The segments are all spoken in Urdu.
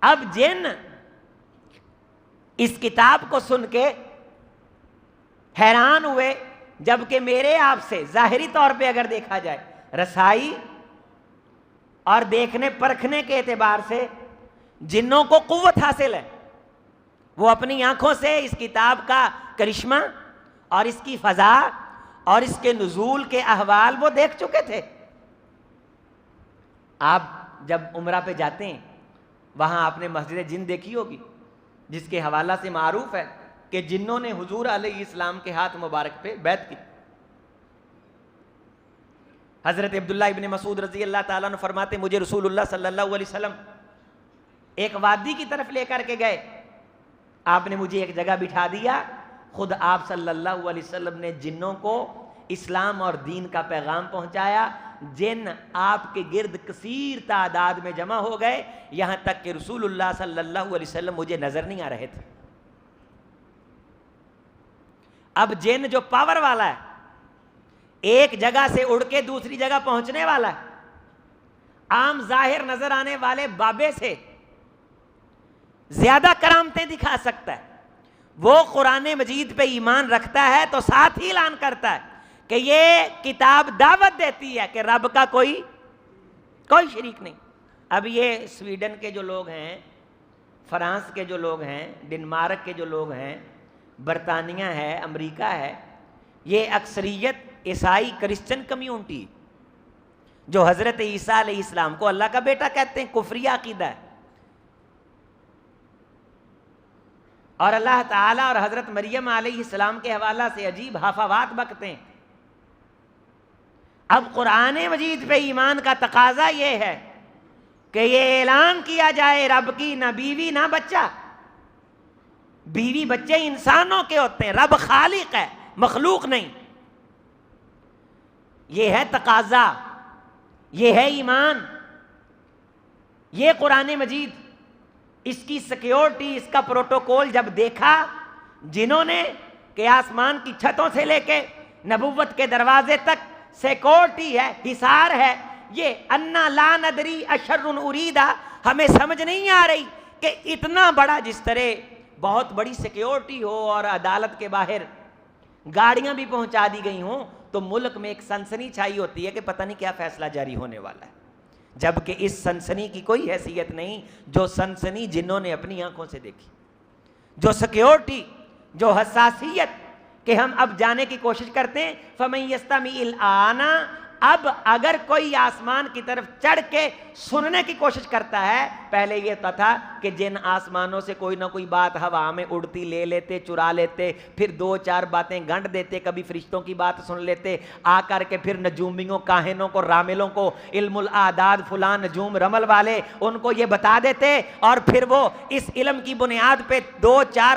اب جن اس کتاب کو سن کے حیران ہوئے، جبکہ میرے آپ سے ظاہری طور پہ اگر دیکھا جائے رسائی اور دیکھنے پرکھنے کے اعتبار سے جنوں کو قوت حاصل ہے، وہ اپنی آنکھوں سے اس کتاب کا کرشمہ اور اس کی فضا اور اس کے نزول کے احوال وہ دیکھ چکے تھے۔ آپ جب عمرہ پہ جاتے ہیں وہاں آپ نے مسجد جن دیکھی ہوگی، جس کے حوالہ سے معروف ہے کہ جنوں نے حضور علیہ السلام کے ہاتھ مبارک پہ بیعت کی۔ حضرت عبداللہ ابن مسعود رضی اللہ تعالیٰ عنہ فرماتے مجھے رسول اللہ صلی اللہ علیہ وسلم ایک وادی کی طرف لے کر کے گئے، آپ نے مجھے ایک جگہ بٹھا دیا، خود آپ صلی اللہ علیہ وسلم نے جنوں کو اسلام اور دین کا پیغام پہنچایا۔ جن آپ کے گرد کثیر تعداد میں جمع ہو گئے، یہاں تک کہ رسول اللہ صلی اللہ علیہ وسلم مجھے نظر نہیں آ رہے تھے۔ اب جن جو پاور والا ہے، ایک جگہ سے اڑ کے دوسری جگہ پہنچنے والا ہے، عام ظاہر نظر آنے والے بابے سے زیادہ کرامتیں دکھا سکتا ہے، وہ قرآن مجید پہ ایمان رکھتا ہے تو ساتھ ہی اعلان کرتا ہے کہ یہ کتاب دعوت دیتی ہے کہ رب کا کوئی شریک نہیں۔ اب یہ سویڈن کے جو لوگ ہیں، فرانس کے جو لوگ ہیں، ڈنمارک کے جو لوگ ہیں، برطانیہ ہے، امریکہ ہے، یہ اکثریت عیسائی کرسچن کمیونٹی جو حضرت عیسیٰ علیہ السلام کو اللہ کا بیٹا کہتے ہیں، کفری عقیدہ ہے، اور اللہ تعالیٰ اور حضرت مریم علیہ السلام کے حوالہ سے عجیب ہفوات بکتے ہیں۔ اب قرآن مجید پہ ایمان کا تقاضا یہ ہے کہ یہ اعلان کیا جائے رب کی نہ بیوی نہ بچہ، بیوی بچے انسانوں کے ہوتے ہیں، رب خالق ہے، مخلوق نہیں۔ یہ ہے تقاضا، یہ ہے ایمان، یہ قرآن مجید، اس کی سیکیورٹی، اس کا پروٹوکول جب دیکھا جنہوں نے کہ آسمان کی چھتوں سے لے کے نبوت کے دروازے تک سیکورٹی ہے، حصار ہے، یہ انا لا ندری اشر اریدا، ہمیں سمجھ نہیں آ رہی کہ اتنا بڑا، جس طرح بہت بڑی سیکیورٹی ہو اور عدالت کے باہر گاڑیاں بھی پہنچا دی گئی ہوں تو ملک میں ایک سنسنی چھائی ہوتی ہے کہ پتہ نہیں کیا فیصلہ جاری ہونے والا ہے، جبکہ اس سنسنی کی کوئی حیثیت نہیں جو سنسنی جنہوں نے اپنی آنکھوں سے دیکھی، جو سیکیورٹی، جو حساسیت کہ ہم اب جانے کی کوشش کرتے ہیں۔ فَمَن يَسْتَمِعِ الْآنَ، اب اگر کوئی آسمان کی طرف چڑھ کے سننے کی کوشش کرتا ہے، پہلے یہ تھا کہ جن آسمانوں سے کوئی نہ کوئی بات ہوا میں اڑتی لے لیتے، چرا لیتے، پھر دو چار باتیں گنڈ دیتے، کبھی فرشتوں کی بات سن لیتے، آ کر کے پھر نجومیوں، کاہنوں کو، راملوں کو، علم الاعداد، فلاں نجوم رمل والے، ان کو یہ بتا دیتے، اور پھر وہ اس علم کی بنیاد پہ دو چار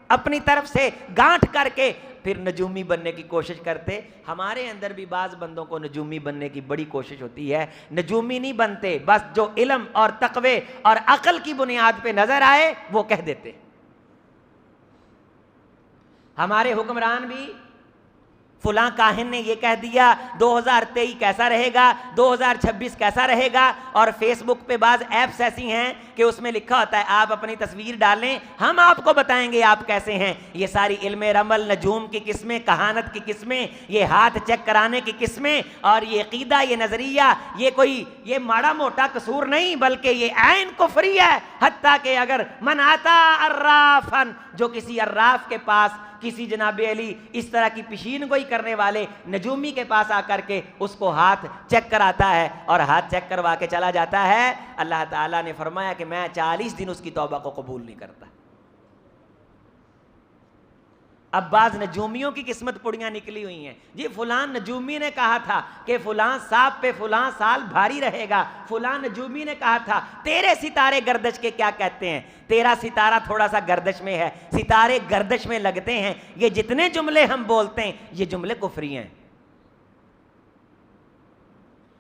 اپنی طرف سے گانٹھ کر کے پھر نجومی بننے کی کوشش کرتے۔ ہمارے اندر بھی بعض بندوں کو نجومی بننے کی بڑی کوشش ہوتی ہے، نجومی نہیں بنتے، بس جو علم اور تقوی اور عقل کی بنیاد پہ نظر آئے وہ کہہ دیتے۔ ہمارے حکمران بھی فلاں کاہن نے یہ کہہ دیا 2023 کیسا رہے گا، 2026 کیسا رہے گا، اور فیس بک پہ بعض ایپس ایسی ہیں کہ اس میں لکھا ہوتا ہے آپ اپنی تصویر ڈالیں، ہم آپ کو بتائیں گے آپ کیسے ہیں۔ یہ ساری علم رمل، نجوم کی قسمیں، کہانت کی قسمیں، یہ ہاتھ چیک کرانے کی قسمیں، اور یہ عقیدہ، یہ نظریہ، یہ ماڑا موٹا قصور نہیں بلکہ یہ عین کفری ہے۔ حتیٰ کہ اگر من آتا عرافن، جو کسی عراف کے پاس، کسی جناب علی اس طرح کی پیشین گوئی کرنے والے نجومی کے پاس آ کر کے اس کو ہاتھ چیک کراتا ہے اور ہاتھ چیک کروا کے چلا جاتا ہے، اللہ تعالیٰ نے فرمایا کہ میں 40 دن اس کی توبہ کو قبول نہیں کرتا۔ اب بعض نجومیوں کی قسمت پڑیاں نکلی ہوئی ہیں، جی فلاں نجومی نے کہا تھا کہ فلاں صاحب پہ فلاں سال بھاری رہے گا، فلاں نجومی نے کہا تھا، تیرے ستارے گردش کے کیا کہتے ہیں، تیرا ستارہ تھوڑا سا گردش میں ہے، ستارے گردش میں لگتے ہیں، یہ جتنے جملے ہم بولتے ہیں یہ جملے کفری ہیں۔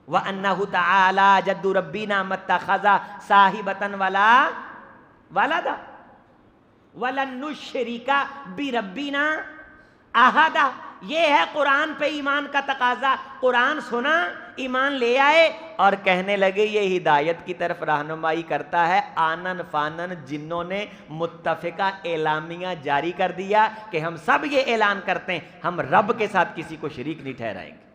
وَأَنَّهُ تَعَالَى جَدُّ رَبِّنَا مَا اتَّخَذَ صَاحِبَةً وَلَا وَلَدًا وَلَن نُشْرِكَ بِرَبِّنَا أَحَدًا، یہ ہے قرآن پہ ایمان کا تقاضا. قرآن سنا, ایمان لے آئے اور کہنے لگے یہ ہدایت کی طرف رہنمائی کرتا ہے. آنن فانن جنوں نے متفقہ اعلامیہ جاری کر دیا کہ ہم سب یہ اعلان کرتے ہیں ہم رب کے ساتھ کسی کو شریک نہیں ٹھہرائیں گے.